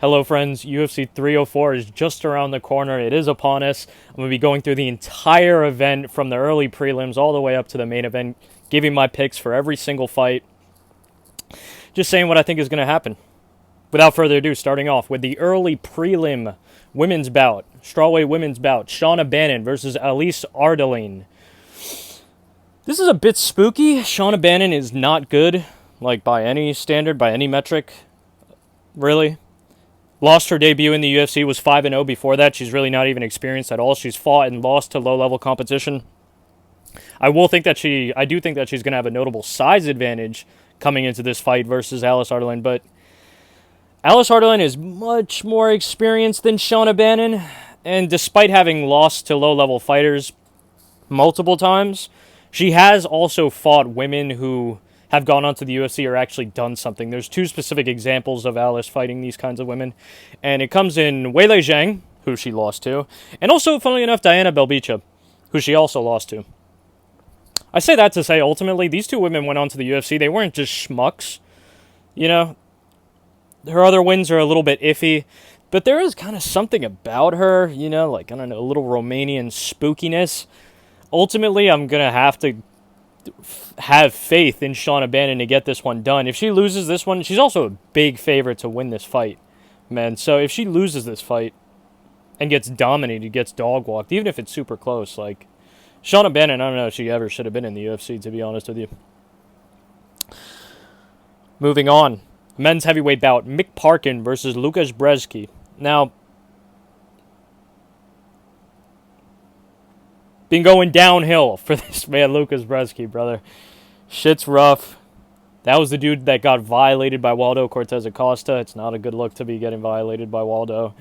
Hello friends, UFC 304 is just around the corner. It is upon us. I'm going to be going through the entire event from the early prelims all the way up to the main event, giving my picks for every single fight. Just saying what I think is going to happen. Without further ado, starting off with the early prelim women's bout, strawweight women's bout, Shaunna Bannon versus Ardelean. This is a bit spooky. Shaunna Bannon is not good, like by any standard, by any metric, really. Lost her debut in the UFC, was 5-0 before that. She's really not even experienced at all. She's fought and lost to low-level competition. I do think that she's going to have a notable size advantage coming into this fight versus Ardelean, but Ardelean is much more experienced than Shaunna Bannon, and despite having lost to low-level fighters multiple times, she has also fought women who have gone on to the UFC or actually done something. There's two specific examples of Alice fighting these kinds of women, and it comes in Weili Zhang, who she lost to, and also, funnily enough, Diana Belbicha, who she also lost to. I say that to say, ultimately, these two women went on to the UFC. They weren't just schmucks, you know. Her other wins are a little bit iffy, but there is kind of something about her, you know, like, I don't know, a little Romanian spookiness. Ultimately, I'm going to have faith in Shaunna Bannon to get this one done. If she loses this one, she's also a big favorite to win this fight, man. So if she loses this fight and gets dominated, gets dog-walked, even if it's super close, like, Shaunna Bannon, I don't know if she ever should have been in the UFC, to be honest with you. Moving on. Men's heavyweight bout, Mick Parkin versus Łukasz Brezki. Now, been going downhill for this man, Łukasz Brezki, brother. Shit's rough. That was the dude that got violated by Waldo Cortez Acosta. It's not a good look to be getting violated by Waldo.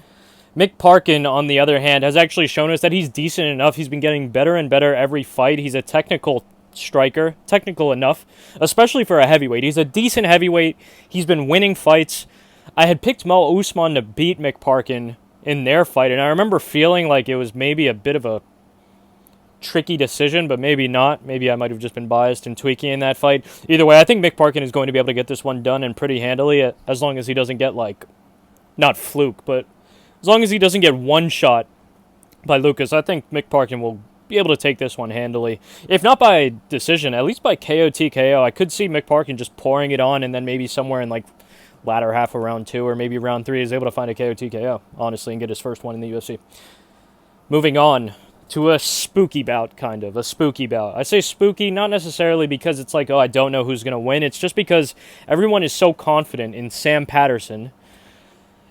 Mick Parkin, on the other hand, has actually shown us that he's decent enough. He's been getting better and better every fight. He's a technical striker, technical enough, especially for a heavyweight. He's a decent heavyweight. He's been winning fights. I had picked Mo Usman to beat Mick Parkin in their fight, and I remember feeling like it was maybe a bit of a tricky decision, but maybe not. Maybe I might have just been biased and tweaking in that fight. Either way, I think Mick Parkin is going to be able to get this one done and pretty handily, as long as he doesn't get, like, not fluke, but as long as he doesn't get one shot by Łukasz. I think Mick Parkin will be able to take this one handily. If not by decision, at least by KO TKO. I could see Mick Parkin just pouring it on, and then maybe somewhere in, like, latter half of round 2 or maybe round 3 is able to find a KO TKO, honestly, and get his first one in the UFC. Moving on to a spooky bout, kind of. A spooky bout. I say spooky not necessarily because it's like, oh, I don't know who's going to win. It's just because everyone is so confident in Sam Patterson,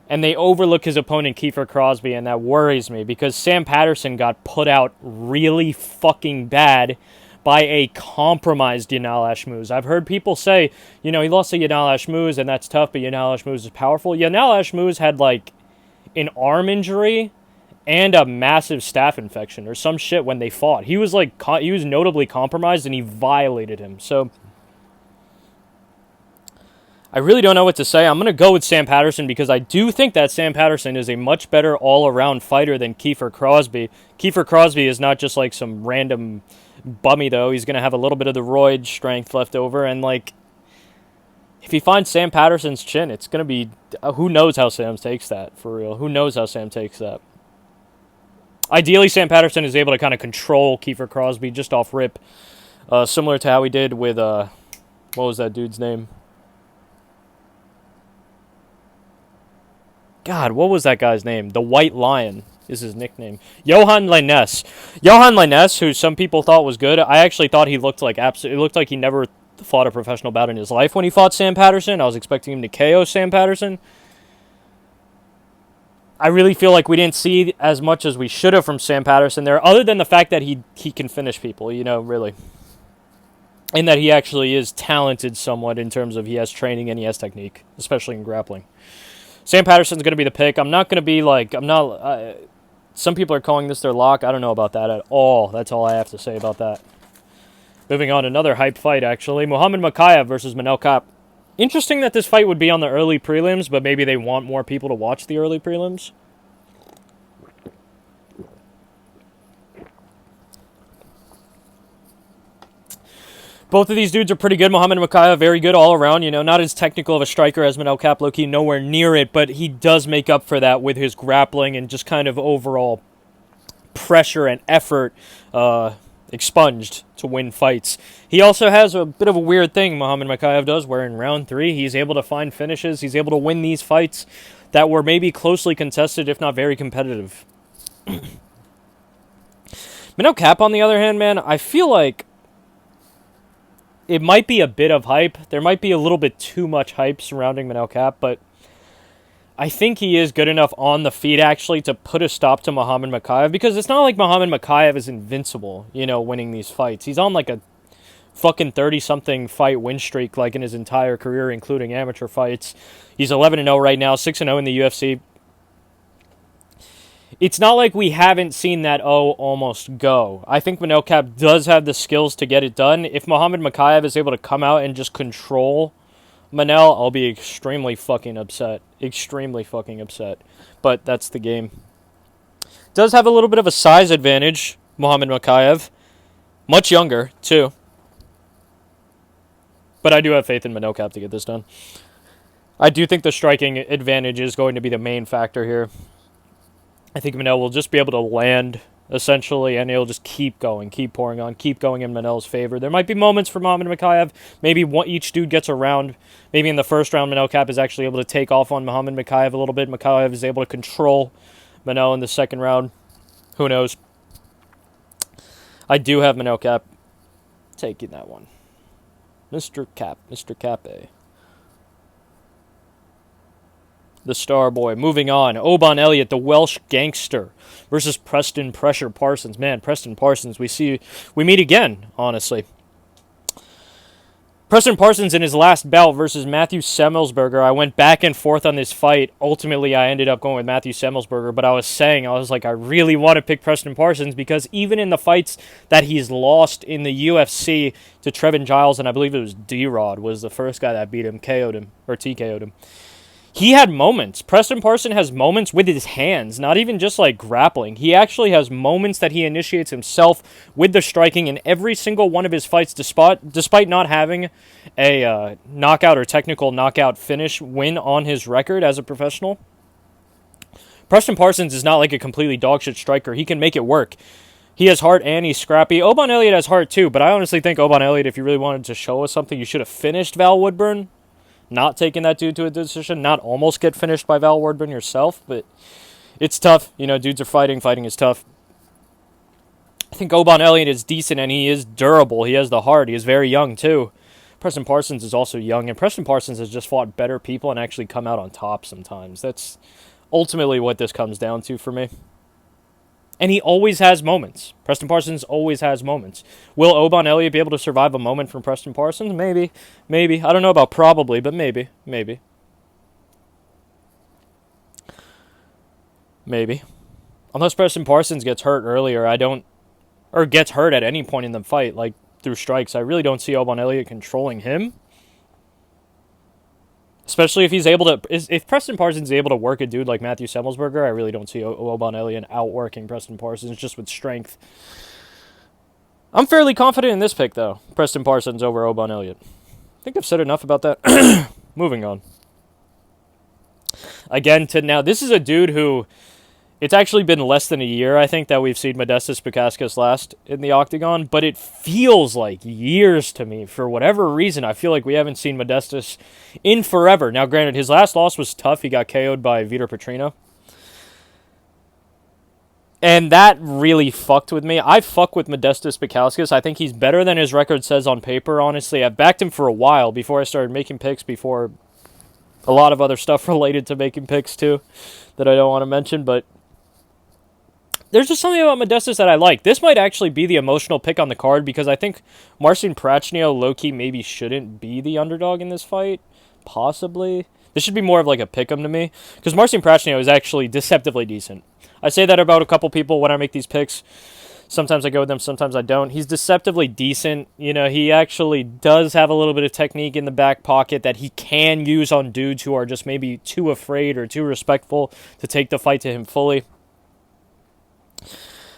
and they overlook his opponent, Kiefer Crosbie, and that worries me because Sam Patterson got put out really fucking bad by a compromised Yanal Ashmouz. I've heard people say, you know, he lost to Yanal Ashmouz, and that's tough, but Yanal Ashmouz is powerful. Yanal Ashmouz had, like, an arm injury and a massive staph infection or some shit when they fought. He was he was notably compromised, and he violated him. So I really don't know what to say. I'm going to go with Sam Patterson because I do think that Sam Patterson is a much better all-around fighter than Kiefer Crosbie. Kiefer Crosbie is not just like some random bummy, though. He's going to have a little bit of the roid strength left over, and, like, if he finds Sam Patterson's chin, it's going to be, who knows how Sam takes that, for real. Who knows how Sam takes that. Ideally, Sam Patterson is able to kind of control Kiefer Crosbie just off rip, similar to how he did with, what was that dude's name? God, what was that guy's name? The White Lion is his nickname. Johan Lainez. Johan Lainez, who some people thought was good, I actually thought he looked like it looked like he never fought a professional bout in his life when he fought Sam Patterson. I was expecting him to KO Sam Patterson. I really feel like we didn't see as much as we should have from Sam Patterson there, other than the fact that he can finish people, you know, really. And that he actually is talented somewhat in terms of he has training and he has technique, especially in grappling. Sam Patterson's going to be the pick. I'm not going to be like, some people are calling this their lock. I don't know about that at all. That's all I have to say about that. Moving on, another hype fight, actually. Muhammad Mokaev versus Manel Kape. Interesting that this fight would be on the early prelims, but maybe they want more people to watch the early prelims. Both of these dudes are pretty good. Muhammad Mukayev, very good all around. You know, not as technical of a striker as Manel Cap, low-key nowhere near it, but he does make up for that with his grappling and just kind of overall pressure and effort expunged to win fights. He also has a bit of a weird thing, Muhammad Mukayev does, where in round 3, he's able to find finishes. He's able to win these fights that were maybe closely contested, if not very competitive. Manel Cap, on the other hand, man, I feel like it might be a bit of hype. There might be a little bit too much hype surrounding Manel Cap, but I think he is good enough on the feet, actually, to put a stop to Muhammad Mukayev, because it's not like Muhammad Mukayev is invincible, you know, winning these fights. He's on, like, a fucking 30-something fight win streak, like, in his entire career, including amateur fights. He's 11-0 right now, 6-0 in the UFC. It's not like we haven't seen that almost go. I think Manel Cap does have the skills to get it done. If Muhammad Mukayev is able to come out and just control Manel, I'll be extremely fucking upset. Extremely fucking upset. But that's the game. Does have a little bit of a size advantage, Muhammad Mukayev. Much younger, too. But I do have faith in Manel Cap to get this done. I do think the striking advantage is going to be the main factor here. I think Manel will just be able to land, essentially, and he'll just keep going, keep pouring on, keep going in Manel's favor. There might be moments for Muhammad Mukayev. Maybe each dude gets a round. Maybe in the first round, Manel Cap is actually able to take off on Muhammad Mukayev a little bit. Mukayev is able to control Manel in the second round. Who knows? I do have Manel Cap taking that one. Mr. Cape. The star boy. Moving on. Oban Elliott, the Welsh gangster, versus Preston Pressure Parsons. Man, Preston Parsons, we meet again, honestly. Preston Parsons in his last bout versus Matthew Semmelsberger. I went back and forth on this fight. Ultimately, I ended up going with Matthew Semmelsberger, but I was like, I really want to pick Preston Parsons because even in the fights that he's lost in the UFC to Trevin Giles, and I believe it was D-Rod was the first guy that beat him, TKO'd him. He had moments. Preston Parsons has moments with his hands, not even just like grappling. He actually has moments that he initiates himself with the striking in every single one of his fights, despite not having a knockout or technical knockout finish win on his record as a professional. Preston Parsons is not like a completely dogshit striker. He can make it work. He has heart and he's scrappy. Oban Elliott has heart too, but I honestly think Oban Elliott, if you really wanted to show us something, you should have finished Val Woodburn. Not taking that dude to a decision, not almost get finished by Val Woodburn yourself, but it's tough. You know, dudes are fighting. Fighting is tough. I think Oban Elliott is decent, and he is durable. He has the heart. He is very young, too. Preston Parsons is also young, and Preston Parsons has just fought better people and actually come out on top sometimes. That's ultimately what this comes down to for me. And he always has moments. Preston Parsons always has moments. Will Oban Elliott be able to survive a moment from Preston Parsons? Maybe. Maybe. I don't know about probably, but maybe. Maybe. Maybe. Unless Preston Parsons gets hurt earlier, or gets hurt at any point in the fight, like through strikes, I really don't see Oban Elliott controlling him. Especially if he's able to... If Preston Parsons is able to work a dude like Matthew Semmelsberger, I really don't see Oban Elliott outworking Preston Parsons just with strength. I'm fairly confident in this pick, though. Preston Parsons over Oban Elliott. I think I've said enough about that. Moving on. Again, now, this is a dude who... It's actually been less than a year, I think, that we've seen Modestas Bukauskas last in the octagon, but it feels like years to me. For whatever reason, I feel like we haven't seen Modestas in forever. Now, granted, his last loss was tough. He got KO'd by Vitor Petrino. And that really fucked with me. I fuck with Modestas Bukauskas. I think he's better than his record says on paper, honestly. I've backed him for a while before I started making picks, before a lot of other stuff related to making picks, too, that I don't want to mention, but... There's just something about Modestas that I like. This might actually be the emotional pick on the card because I think Marcin Prachnio low-key maybe shouldn't be the underdog in this fight. Possibly. This should be more of like a pick-em to me because Marcin Prachnio is actually deceptively decent. I say that about a couple people when I make these picks. Sometimes I go with them, sometimes I don't. He's deceptively decent. You know, he actually does have a little bit of technique in the back pocket that he can use on dudes who are just maybe too afraid or too respectful to take the fight to him fully.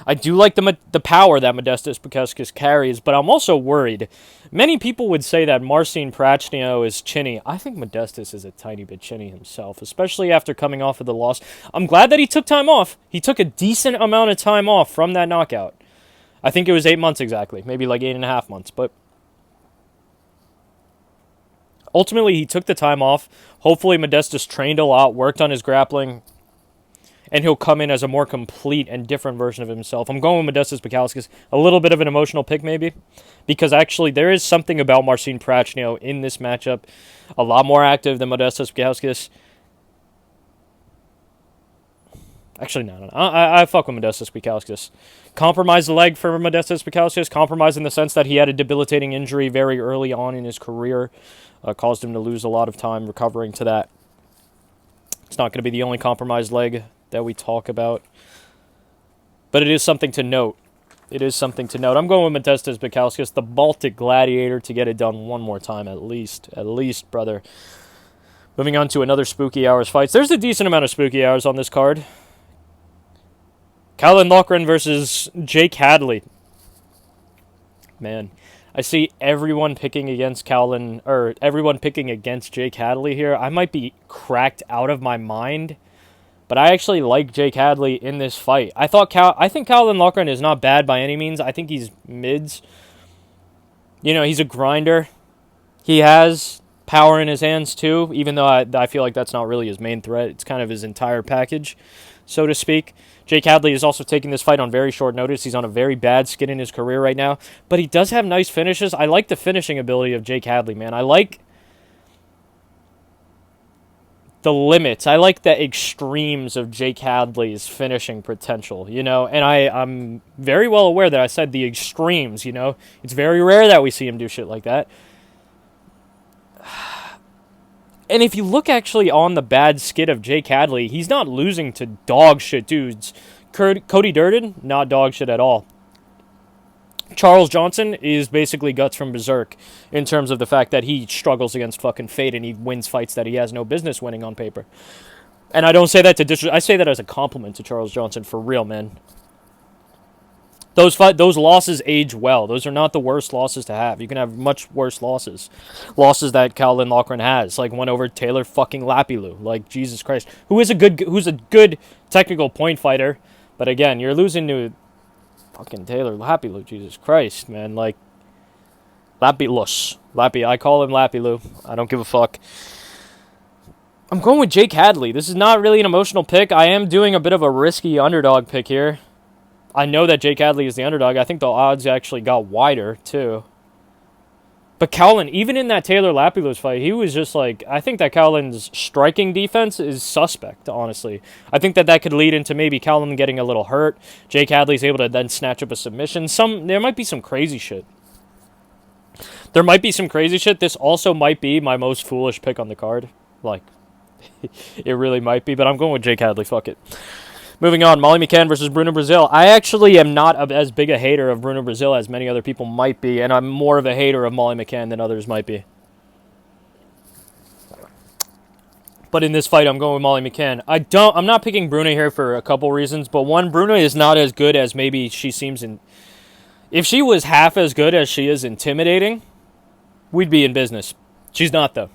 I do like the power that Modestas Bukauskas carries, but I'm also worried. Many people would say that Marcin Prachnio is chinny. I think Modestas is a tiny bit chinny himself, especially after coming off of the loss. I'm glad that he took time off. He took a decent amount of time off from that knockout. I think it was 8 months exactly, maybe like 8.5 months, but ultimately he took the time off. Hopefully Modestas trained a lot, worked on his grappling, and he'll come in as a more complete and different version of himself. I'm going with Modestas Bukauskas. A little bit of an emotional pick, maybe, because actually there is something about Marcin Prachnio in this matchup. A lot more active than Modestas Bukauskas. Actually, no. I fuck with Modestas Bukauskas. Compromised the leg for Modestas Bukauskas. Compromised in the sense that he had a debilitating injury very early on in his career. Caused him to lose a lot of time recovering to that. It's not going to be the only compromised leg that we talk about. But it is something to note. It is something to note. I'm going with Modestas Bukauskas, the Baltic Gladiator, to get it done one more time at least. At least, brother. Moving on to another Spooky Hours fights. There's a decent amount of Spooky Hours on this card. Callan Loughran versus Jake Hadley. Man, I see everyone picking against everyone picking against Jake Hadley here. I might be cracked out of my mind, but I actually like Jake Hadley in this fight. I think Callan Loughran is not bad by any means. I think he's mids. You know, he's a grinder. He has power in his hands too, even though I feel like that's not really his main threat. It's kind of his entire package, so to speak. Jake Hadley is also taking this fight on very short notice. He's on a very bad skid in his career right now, but he does have nice finishes. I like the finishing ability of Jake Hadley, man. I like the limits. I like the extremes of Jake Hadley's finishing potential, you know, and I'm very well aware that I said the extremes, you know. It's very rare that we see him do shit like that. And if you look actually on the bad skid of Jake Hadley, he's not losing to dog shit dudes. Cody Durden, not dog shit at all. Charles Johnson is basically Guts from Berserk in terms of the fact that he struggles against fucking fate and he wins fights that he has no business winning on paper. And I don't say that I say that as a compliment to Charles Johnson, for real, man. Those losses age well. Those are not the worst losses to have. You can have much worse losses. Losses that Callan Loughran has, like one over Taylor fucking Lapilou. Like, Jesus Christ. Who's a good technical point fighter. But again, you're losing to fucking Taylor Lapilou. Jesus Christ, man. Like, Lappy. I call him Lapilou. I don't give a fuck. I'm going with Jake Hadley. This is not really an emotional pick. I am doing a bit of a risky underdog pick here. I know that Jake Hadley is the underdog. I think the odds actually got wider, too. But Callan, even in that Taylor Lapilou's fight, he was just like, I think that Callan's striking defense is suspect, honestly. I think that could lead into maybe Callan getting a little hurt. Jake Hadley's able to then snatch up a submission. There might be some crazy shit. This also might be my most foolish pick on the card. Like, it really might be, but I'm going with Jake Hadley. Fuck it. Moving on, Molly McCann versus Bruno Brazil. I actually am not as big a hater of Bruno Brazil as many other people might be, and I'm more of a hater of Molly McCann than others might be. But in this fight, I'm going with Molly McCann. I'm not picking Bruno here for a couple reasons, but one, Bruno is not as good as maybe she seems in. If she was half as good as she is intimidating, we'd be in business. She's not, though.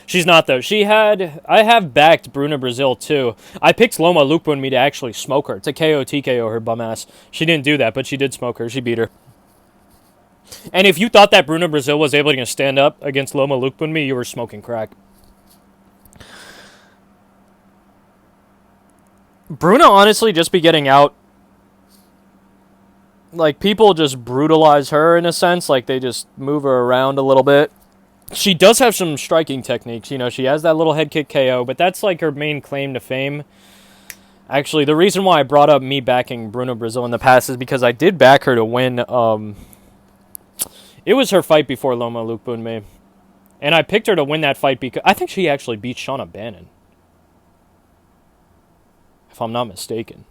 I have backed Bruna Brazil, too. I picked Loma Lukpunmi to actually smoke her, to KO TKO her bum ass. She didn't do that, but she did smoke her. She beat her. And if you thought that Bruna Brazil was able to stand up against Loma Lukpunmi, you were smoking crack. Bruna honestly just be getting out. Like, people just brutalize her in a sense. Like, they just move her around a little bit. She does have some striking techniques. You know, she has that little head kick KO, but that's like her main claim to fame. Actually, the reason why I brought up me backing Bruna Brazil in the past is because I did back her to win. It was her fight before Loma Lukpunmi. And I picked her to win that fight because I think she actually beat Shaunna Bannon, if I'm not mistaken.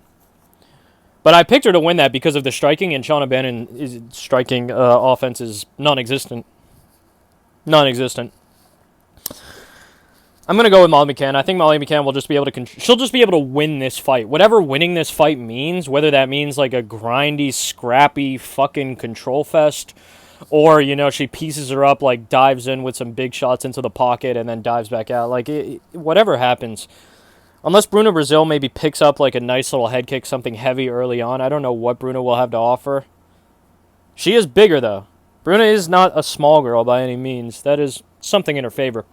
But I picked her to win that because of the striking, and Shaunna Bannon's striking offense is non-existent. I'm going to go with Molly McCann. I think Molly McCann will just be able to... she'll just be able to win this fight. Whatever winning this fight means, whether that means like a grindy, scrappy fucking control fest, or, you know, she pieces her up, like dives in with some big shots into the pocket and then dives back out. Like, whatever happens. Unless Bruna Brazil maybe picks up like a nice little head kick, something heavy early on. I don't know what Bruna will have to offer. She is bigger, though. Bruna is not a small girl by any means. That is something in her favor.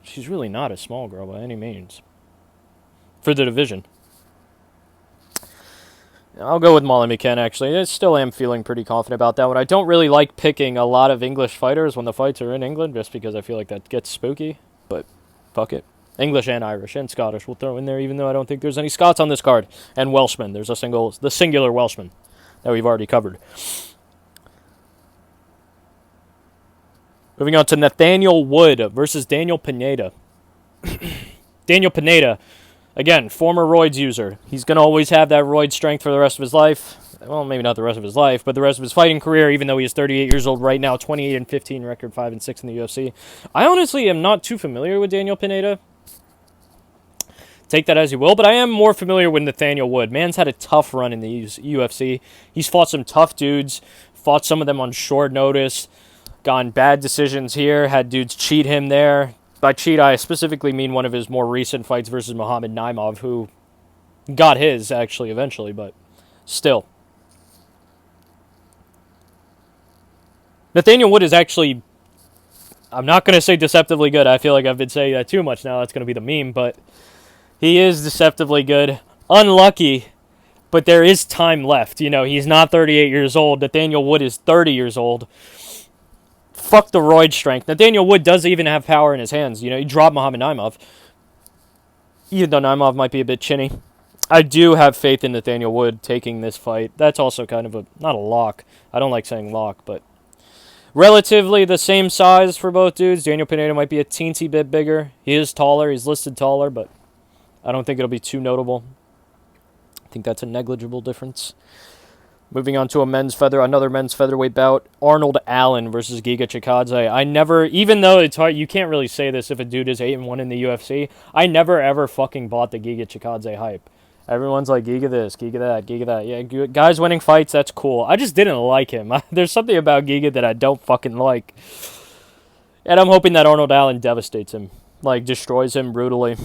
She's really not a small girl by any means. For the division. I'll go with Molly McCann, actually. I still am feeling pretty confident about that one. I don't really like picking a lot of English fighters when the fights are in England, just because I feel like that gets spooky. But, fuck it. English and Irish and Scottish we'll throw in there, even though I don't think there's any Scots on this card. And Welshman. There's the singular Welshman that we've already covered. Moving on to Nathaniel Wood versus Daniel Pineda. Daniel Pineda, again, former roids user. He's going to always have that roid strength for the rest of his life. Well, maybe not the rest of his life, but the rest of his fighting career, even though he is 38 years old right now, 28-15 record, 5-6 in the UFC. I honestly am not too familiar with Daniel Pineda. Take that as you will, but I am more familiar with Nathaniel Wood. Man's had a tough run in the UFC. He's fought some tough dudes, fought some of them on short notice, gotten bad decisions here, had dudes cheat him there. By cheat, I specifically mean one of his more recent fights versus Muhammad Naimov, who got his, actually, eventually, but still. Nathaniel Wood is actually, I'm not going to say deceptively good. I feel like I've been saying that too much now. That's going to be the meme, but he is deceptively good. Unlucky, but there is time left. You know, he's not 38 years old. Nathaniel Wood is 30 years old. Fuck the roid strength. Nathaniel Wood does even have power in his hands. You know, he dropped Muhammad Naimov. Even though Naimov might be a bit chinny. I do have faith in Nathaniel Wood taking this fight. That's also kind of not a lock. I don't like saying lock, but relatively the same size for both dudes. Daniel Pineda might be a teensy bit bigger. He is taller. He's listed taller, but I don't think it'll be too notable. I think that's a negligible difference. Moving on to another men's featherweight bout. Arnold Allen versus Giga Chikadze. I never, even though it's hard, you can't really say this if a dude is 8-1 in the UFC. I never ever fucking bought the Giga Chikadze hype. Everyone's like, Giga this, Giga that, Giga that. Yeah, guys winning fights, that's cool. I just didn't like him. There's something about Giga that I don't fucking like. And I'm hoping that Arnold Allen devastates him. Like, destroys him brutally.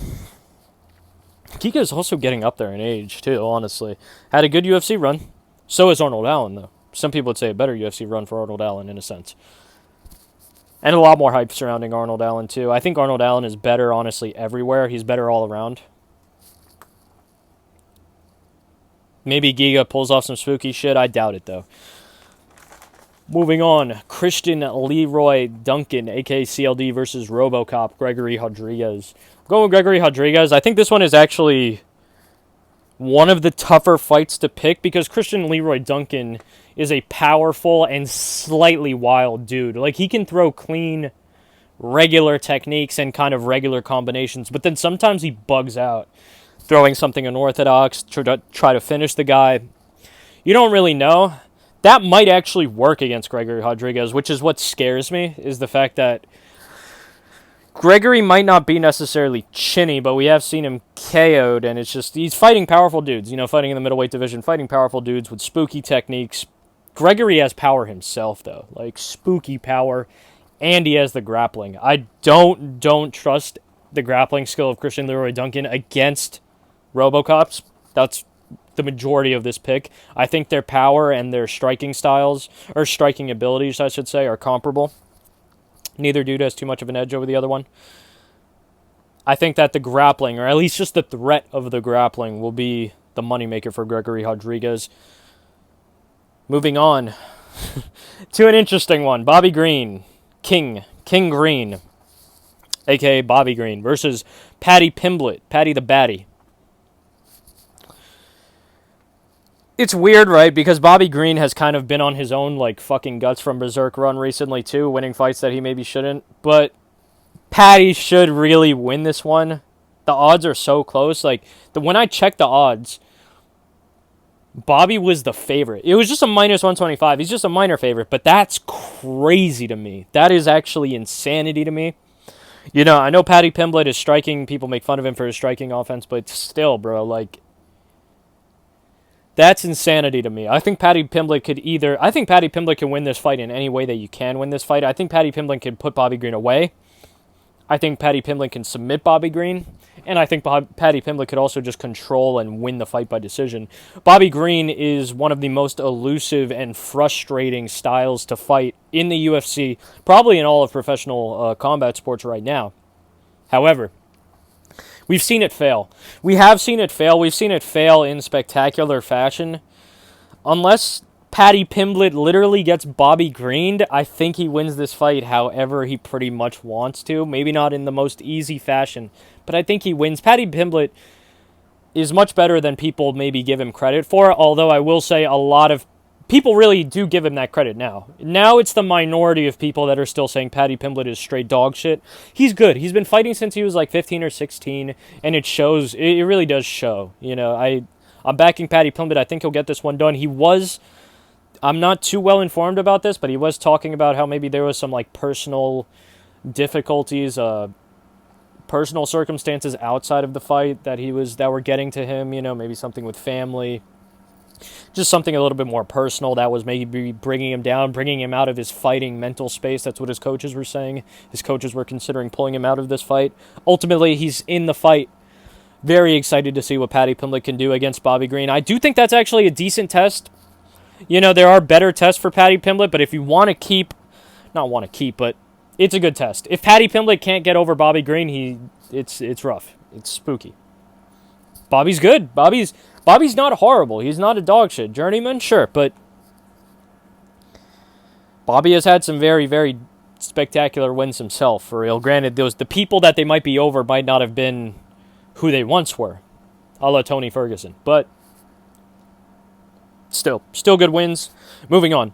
Giga is also getting up there in age, too, honestly. Had a good UFC run. So is Arnold Allen, though. Some people would say a better UFC run for Arnold Allen, in a sense. And a lot more hype surrounding Arnold Allen, too. I think Arnold Allen is better, honestly, everywhere. He's better all around. Maybe Giga pulls off some spooky shit. I doubt it, though. Moving on. Christian Leroy Duncan, a.k.a. CLD, versus RoboCop Gregory Rodriguez. I'm going with Gregory Rodriguez. I think this one is actually one of the tougher fights to pick because Christian Leroy Duncan is a powerful and slightly wild dude. Like, he can throw clean, regular techniques and kind of regular combinations, but then sometimes he bugs out, throwing something unorthodox, try to finish the guy. You don't really know. That might actually work against Gregory Rodriguez, which is what scares me, is the fact that Gregory might not be necessarily chinny, but we have seen him KO'd, and it's just, he's fighting powerful dudes, you know, fighting in the middleweight division, fighting powerful dudes with spooky techniques. Gregory has power himself, though, like spooky power, and he has the grappling. I don't trust the grappling skill of Christian Leroy Duncan against RoboCops. That's the majority of this pick. I think their power and their striking styles, or striking abilities, I should say, are comparable. Neither dude has too much of an edge over the other one. I think that the grappling, or at least just the threat of the grappling, will be the moneymaker for Gregory Rodriguez. Moving on to an interesting one. Bobby Green, King Green, a.k.a. Bobby Green, versus Paddy Pimblett, Paddy the Batty. It's weird, right? Because Bobby Green has kind of been on his own, like, fucking guts from Berserk run recently, too, winning fights that he maybe shouldn't. But Paddy should really win this one. The odds are so close. Like, when I checked the odds, Bobby was the favorite. It was just a minus 125. He's just a minor favorite, but that's crazy to me. That is actually insanity to me. You know, I know Paddy Pimblett is striking. People make fun of him for his striking offense, but still, bro, like, that's insanity to me. I think Paddy Pimblett can win this fight in any way that you can win this fight. I think Paddy Pimblett can put Bobby Green away. I think Paddy Pimblett can submit Bobby Green. And I think Paddy Pimblett could also just control and win the fight by decision. Bobby Green is one of the most elusive and frustrating styles to fight in the UFC, probably in all of professional combat sports right now. However, we've seen it fail. We have seen it fail. We've seen it fail in spectacular fashion. Unless Paddy Pimblett literally gets Bobby Greened, I think he wins this fight however he pretty much wants to. Maybe not in the most easy fashion, but I think he wins. Paddy Pimblett is much better than people maybe give him credit for, although I will say a lot of people really do give him that credit now. Now it's the minority of people that are still saying Paddy Pimblett is straight dog shit. He's good. He's been fighting since he was like 15 or 16, and it shows. It really does show. You know, I'm backing Paddy Pimblett. I think he'll get this one done. I'm not too well informed about this, but he was talking about how maybe there was some like personal difficulties, personal circumstances outside of the fight that were getting to him. You know, maybe something with family, just something a little bit more personal that was maybe bringing him down, bringing him out of his fighting mental space. That's what his coaches were saying. His coaches were considering pulling him out of this fight. Ultimately, he's in the fight. Very excited to see what Paddy Pimblett can do against Bobby Green. I do think that's actually a decent test. You know, there are better tests for Paddy Pimblett, but if you want to but it's a good test. If Paddy Pimblett can't get over Bobby Green, it's rough. It's spooky. Bobby's good. Bobby's not horrible. He's not a dog shit. Journeyman, sure, but Bobby has had some very, very spectacular wins himself, for real. Granted, the people that they might be over might not have been who they once were, a la Tony Ferguson, but Still good wins. Moving on.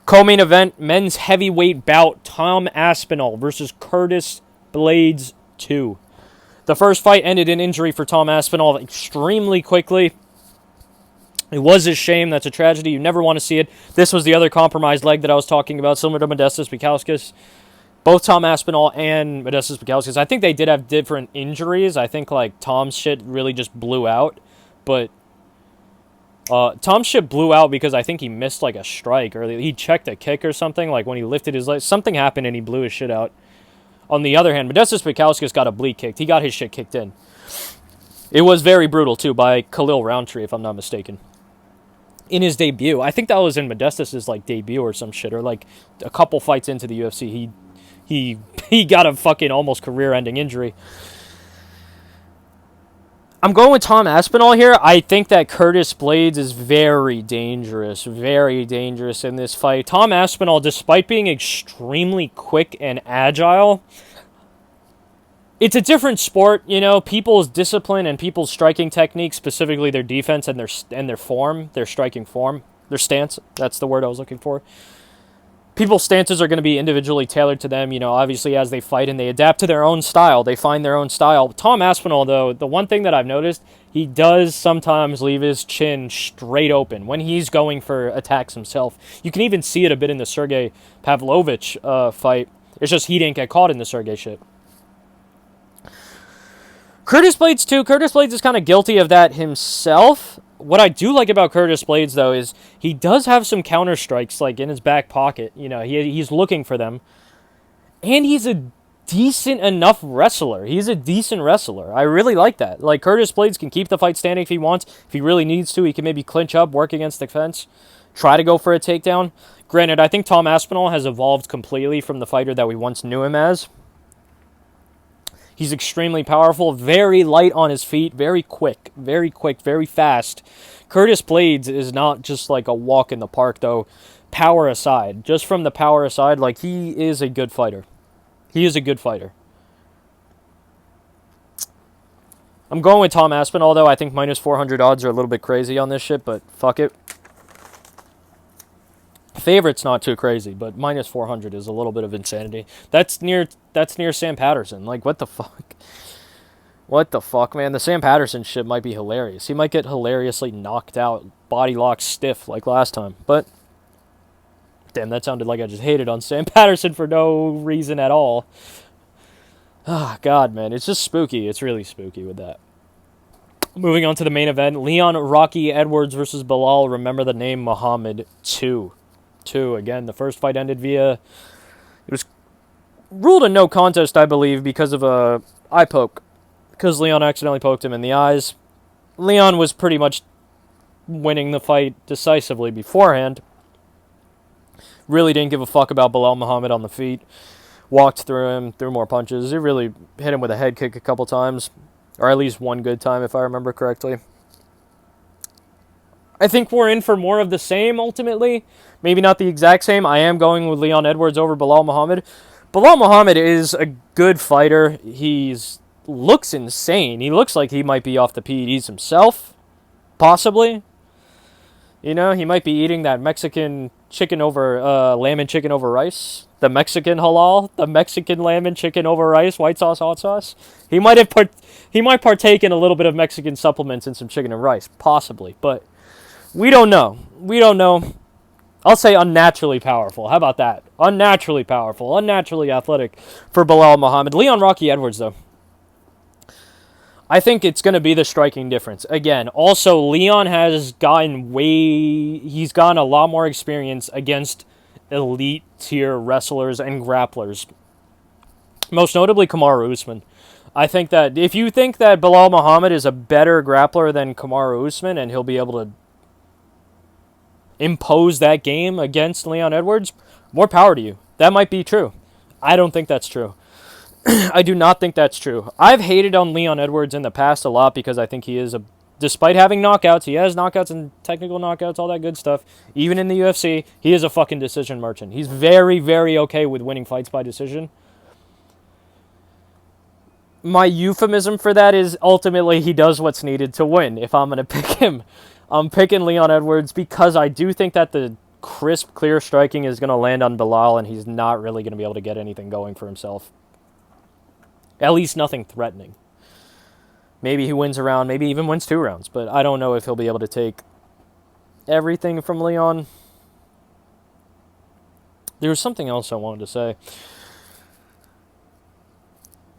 Co-main event, men's heavyweight bout, Tom Aspinall versus Curtis Blaydes 2. The first fight ended in injury for Tom Aspinall extremely quickly. It was a shame. That's a tragedy. You never want to see it. This was the other compromised leg that I was talking about, similar to Modestas Bukauskas. Both Tom Aspinall and Modestas Bukauskas, I think they did have different injuries. I think like Tom's shit really just blew out, but Tom's shit blew out because I think he missed like a strike, or he checked a kick or something, like when he lifted his leg. Something happened and he blew his shit out. On the other hand, Modestas Bukauskas got a bleed kicked. He got his shit kicked in. It was very brutal, too, by Khalil Roundtree, if I'm not mistaken. In his debut. I think that was in Modestas' like debut or some shit, or like a couple fights into the UFC. He got a fucking almost career-ending injury. I'm going with Tom Aspinall here. I think that Curtis Blaydes is very dangerous in this fight. Tom Aspinall, despite being extremely quick and agile, it's a different sport, you know. People's discipline and people's striking technique, specifically their defense and their form, their striking form, their stance. That's the word I was looking for. People's stances are going to be individually tailored to them, you know, obviously as they fight, and they adapt to their own style. They find their own style. Tom Aspinall, though, the one thing that I've noticed, he does sometimes leave his chin straight open when he's going for attacks himself. You can even see it a bit in the Sergey Pavlovich fight. It's just he didn't get caught in the Sergey shit. Curtis Blaydes, too. Curtis Blaydes is kind of guilty of that himself. What I do like about Curtis Blaydes, though, is he does have some counter strikes, like, in his back pocket. You know, he's looking for them. And he's a decent enough wrestler. He's a decent wrestler. I really like that. Like, Curtis Blaydes can keep the fight standing if he wants. If he really needs to, he can maybe clinch up, work against the fence, try to go for a takedown. Granted, I think Tom Aspinall has evolved completely from the fighter that we once knew him as. He's extremely powerful, very light on his feet, very quick, very fast. Curtis Blaydes is not just like a walk in the park, though. Power aside, just from the power aside, like, he is a good fighter. He is a good fighter. I'm going with Tom Aspinall, though. I think minus 400 odds are a little bit crazy on this shit, but fuck it. Favorite's not too crazy, but minus 400 is a little bit of insanity. That's near Sam Patterson. Like, what the fuck? What the fuck, man? The Sam Patterson shit might be hilarious. He might get hilariously knocked out, body locked stiff like last time. But, damn, that sounded like I just hated on Sam Patterson for no reason at all. Ah, God, man, it's just spooky. It's really spooky with that. Moving on to the main event, Leon Rocky Edwards versus Belal. Remember the name Muhammad 2. Again, the first fight ended via... It was ruled a no contest, I believe, because of a eye poke. Because Leon accidentally poked him in the eyes. Leon was pretty much winning the fight decisively beforehand. Really didn't give a fuck about Belal Muhammad on the feet. Walked through him, threw more punches. He really hit him with a head kick a couple times. Or at least one good time, if I remember correctly. I think we're in for more of the same, ultimately. Maybe not the exact same. I am going with Leon Edwards over Belal Muhammad. Belal Muhammad is a good fighter. Looks insane. He looks like he might be off the PEDs himself. Possibly. You know, he might be eating that Mexican chicken over, lamb and chicken over rice. The Mexican halal. The Mexican lamb and chicken over rice. White sauce, hot sauce. He might partake in a little bit of Mexican supplements and some chicken and rice. Possibly. But we don't know. I'll say unnaturally powerful. How about that? Unnaturally powerful. Unnaturally athletic for Belal Muhammad. Leon Rocky Edwards, though. I think it's going to be the striking difference. Again, also, Leon has he's gotten a lot more experience against elite tier wrestlers and grapplers. Most notably, Kamaru Usman. I think that if you think that Belal Muhammad is a better grappler than Kamaru Usman and he'll be able to impose that game against Leon Edwards, more power to you. That might be true. I don't think that's true. I do not think that's true. I've hated on Leon Edwards in the past a lot because I think despite having knockouts, he has knockouts and technical knockouts, all that good stuff. Even in the UFC, he is a fucking decision merchant. He's very, very okay with winning fights by decision. My euphemism for that is ultimately he does what's needed to win. If I'm going to pick him, I'm picking Leon Edwards because I do think that the crisp, clear striking is going to land on Belal and he's not really going to be able to get anything going for himself. At least nothing threatening. Maybe he wins a round, maybe even wins 2 rounds, but I don't know if he'll be able to take everything from Leon. There was something else I wanted to say.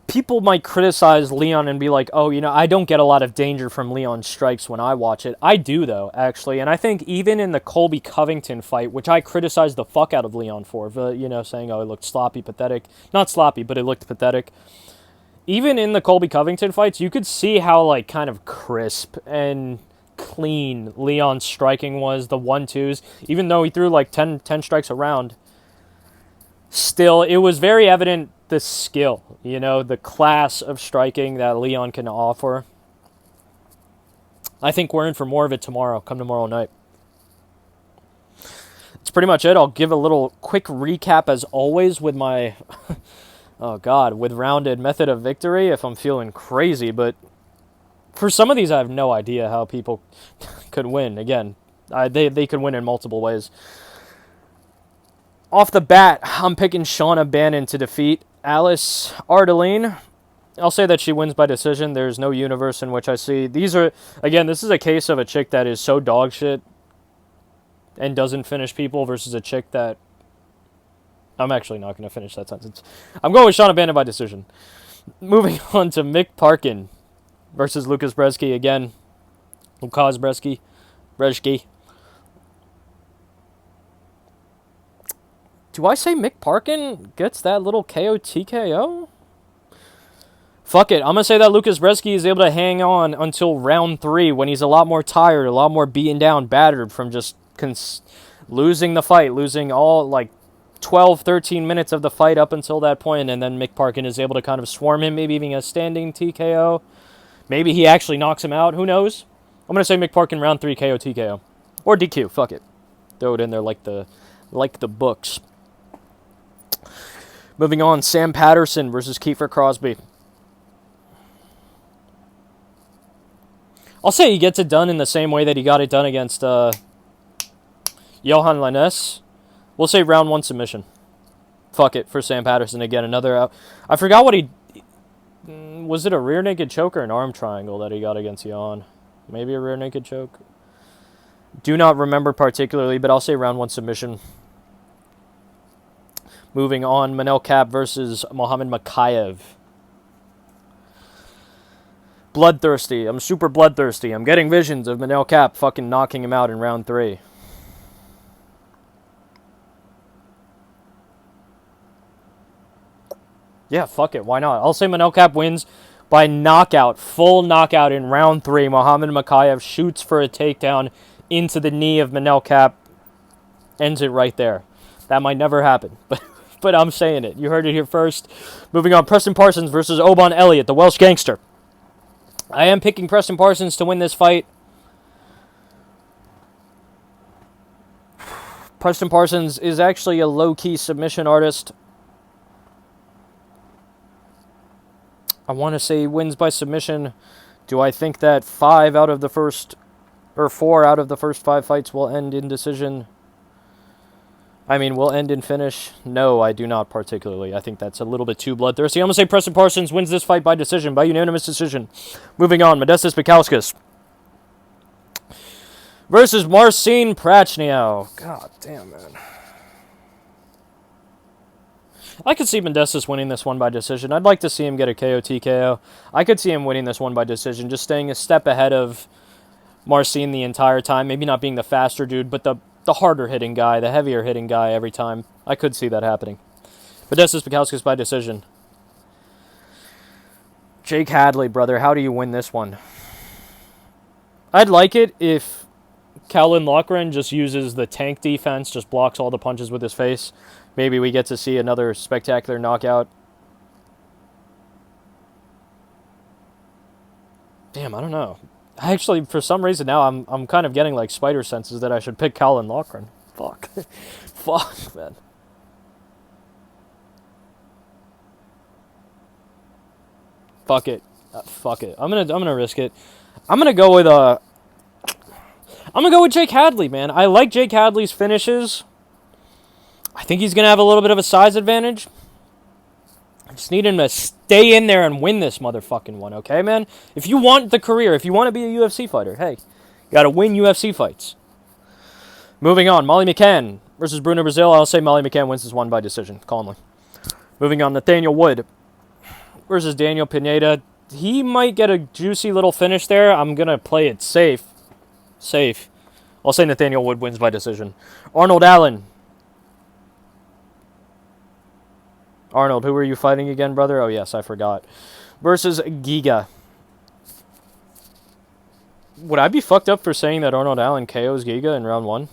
People might criticize Leon and be like, oh, I don't get a lot of danger from Leon's strikes when I watch it. I do, though, actually. And I think even in the Colby Covington fight, which I criticized the fuck out of Leon for, saying, oh, it looked sloppy, pathetic. Not sloppy, but it looked pathetic. Even in the Colby Covington fights, you could see how, kind of crisp and clean Leon's striking was, the 1-2s. Even though he threw, 10 strikes a round, still, it was very evident the skill, the class of striking that Leon can offer. I think we're in for more of it tomorrow, come tomorrow night. That's pretty much it. I'll give a little quick recap, as always, with my... with rounded method of victory if I'm feeling crazy, but for some of these I have no idea how people could win. Again, they could win in multiple ways. Off the bat, I'm picking Shaunna Bannon to defeat Alice Ardelean. I'll say that she wins by decision. There's no universe in which I see. This is a case of a chick that is so dog shit and doesn't finish people versus a chick that... I'm actually not going to finish that sentence. I'm going with Shaunna Bannon by decision. Moving on to Mick Parkin versus Łukasz Brezki again. Łukasz Brezki. Do I say Mick Parkin gets that little KO TKO? Fuck it. I'm going to say that Łukasz Brezki is able to hang on until round 3 when he's a lot more tired, a lot more beaten down, battered from just losing the fight, losing all, 12, 13 minutes of the fight up until that point, and then Mick Parkin is able to kind of swarm him, maybe even a standing TKO. Maybe he actually knocks him out. Who knows? I'm going to say Mick Parkin round 3 KO TKO. Or DQ. Fuck it. Throw it in there like the books. Moving on, Sam Patterson versus Kiefer Crosbie. I'll say he gets it done in the same way that he got it done against Johan Lainez. We'll say round 1 submission. Fuck it for Sam Patterson again. Another... I forgot what he... Was it a rear naked choke or an arm triangle that he got against Johan? Maybe a rear naked choke. Do not remember particularly, but I'll say round 1 submission. Moving on, Manel Kape versus Mohamed Makayev. bloodthirsty. I'm super bloodthirsty. I'm getting visions of Manel Cap fucking knocking him out in round 3. Yeah, fuck it. Why not? I'll say Manel Cap wins by knockout. Full knockout in round 3. Muhammad Mokaev shoots for a takedown into the knee of Manel Cap. Ends it right there. That might never happen, but I'm saying it. You heard it here first. Moving on, Preston Parsons versus Oban Elliott, the Welsh gangster. I am picking Preston Parsons to win this fight. Preston Parsons is actually a low-key submission artist. I want to say he wins by submission. Do I think that 4 out of the first 5 fights will end in decision? Will end in finish? No, I do not particularly. I think that's a little bit too bloodthirsty. I'm going to say Preston Parsons wins this fight by decision, by unanimous decision. Moving on, Modestas Bukauskas versus Marcin Prachnio. God damn, man. I could see Modestas winning this one by decision. I'd like to see him get a KO TKO. I could see him winning this one by decision, just staying a step ahead of Marcin the entire time. Maybe not being the faster dude, but the harder hitting guy, the heavier hitting guy every time. I could see that happening. Modestas Bukauskas by decision. Jake Hadley, brother, how do you win this one? I'd like it if Calvin Loughran just uses the tank defense, just blocks all the punches with his face. Maybe we get to see another spectacular knockout. Damn, I don't know. Actually, for some reason now, I'm kind of getting like spider senses that I should pick Calvin Loughran. Fuck. Fuck, man. Fuck it. Fuck it. I'm gonna risk it. I'm gonna go with Jake Hadley, man. I like Jake Hadley's finishes. I think he's going to have a little bit of a size advantage. I just need him to stay in there and win this motherfucking one, okay, man? If you want the career, if you want to be a UFC fighter, hey, you got to win UFC fights. Moving on, Molly McCann versus Bruno Brazil. I'll say Molly McCann wins this one by decision, calmly. Moving on, Nathaniel Wood versus Daniel Pineda. He might get a juicy little finish there. I'm going to play it safe. Safe. I'll say Nathaniel Wood wins by decision. Arnold Allen. Arnold, who are you fighting again, brother? Oh, yes, I forgot. Versus Giga. Would I be fucked up for saying that Arnold Allen KOs Giga in round 1?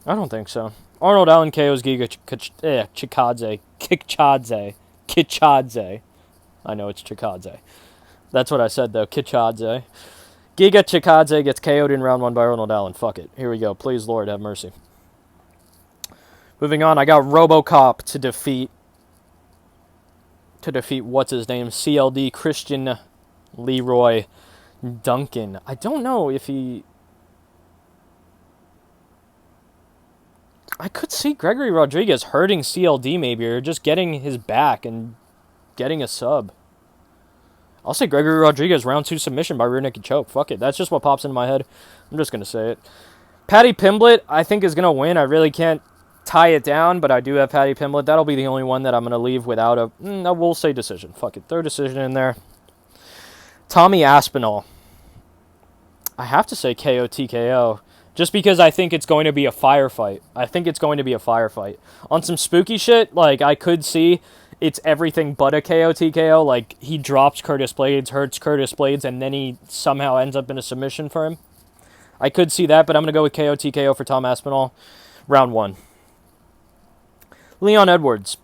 I don't think so. Arnold Allen KOs Giga Chikadze. I know it's Chikadze. That's what I said, though. Chikadze. Giga Chikadze gets KO'd in round 1 by Arnold Allen. Fuck it. Here we go. Please, Lord, have mercy. Moving on, I got RoboCop to defeat what's his name? CLD Christian Leroy Duncan. I don't know if he... I could see Gregory Rodriguez hurting CLD maybe, or just getting his back and getting a sub. I'll say Gregory Rodriguez, round 2 submission by rear naked choke. Fuck it. That's just what pops into my head. I'm just going to say it. Paddy Pimblett, I think, is going to win. I really can't tie it down, but I do have Paddy Pimblett. That'll be the only one that I'm going to leave without a... we'll say decision. Fuck it. Third decision in there. Tommy Aspinall. I have to say KO TKO. Just because I think it's going to be a firefight. On some spooky shit, like, I could see it's everything but a KO TKO. Like, he drops Curtis Blades, hurts Curtis Blades, and then he somehow ends up in a submission for him. I could see that, but I'm going to go with KO TKO for Tom Aspinall. Round 1. Leon Edwards.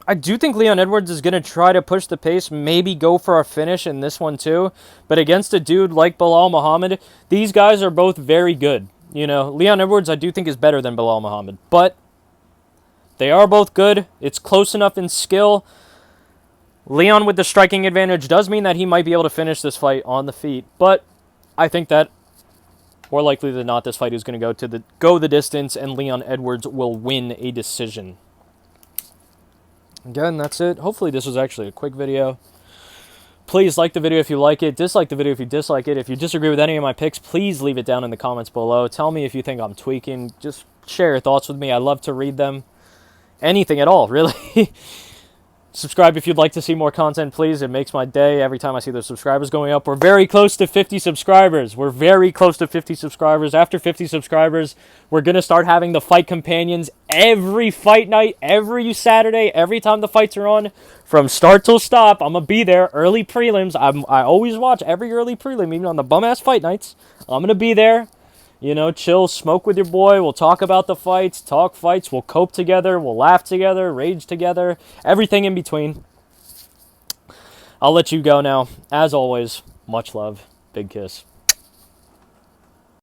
I do think Leon Edwards is going to try to push the pace, maybe go for a finish in this one too. But against a dude like Belal Muhammad, these guys are both very good. You know, Leon Edwards I do think is better than Belal Muhammad. But they are both good. It's close enough in skill. Leon with the striking advantage does mean that he might be able to finish this fight on the feet. But I think that more likely than not, this fight is going to go the distance, and Leon Edwards will win a decision. Again, that's it. Hopefully this was actually a quick video. Please like the video if you like it. Dislike the video if you dislike it. If you disagree with any of my picks, please leave it down in the comments below. Tell me if you think I'm tweaking. Just share your thoughts with me. I love to read them. Anything at all, really. Subscribe if you'd like to see more content, please. It makes my day every time I see the subscribers going up. We're very close to 50 subscribers. We're very close to 50 subscribers. After 50 subscribers, we're going to start having the fight companions every fight night, every Saturday, every time the fights are on. From start till stop, I'm going to be there. Early prelims. I always watch every early prelim, even on the bum-ass fight nights. I'm going to be there. You know, chill, smoke with your boy. We'll talk about the fights, talk fights. We'll cope together. We'll laugh together, rage together, everything in between. I'll let you go now. As always, much love. Big kiss.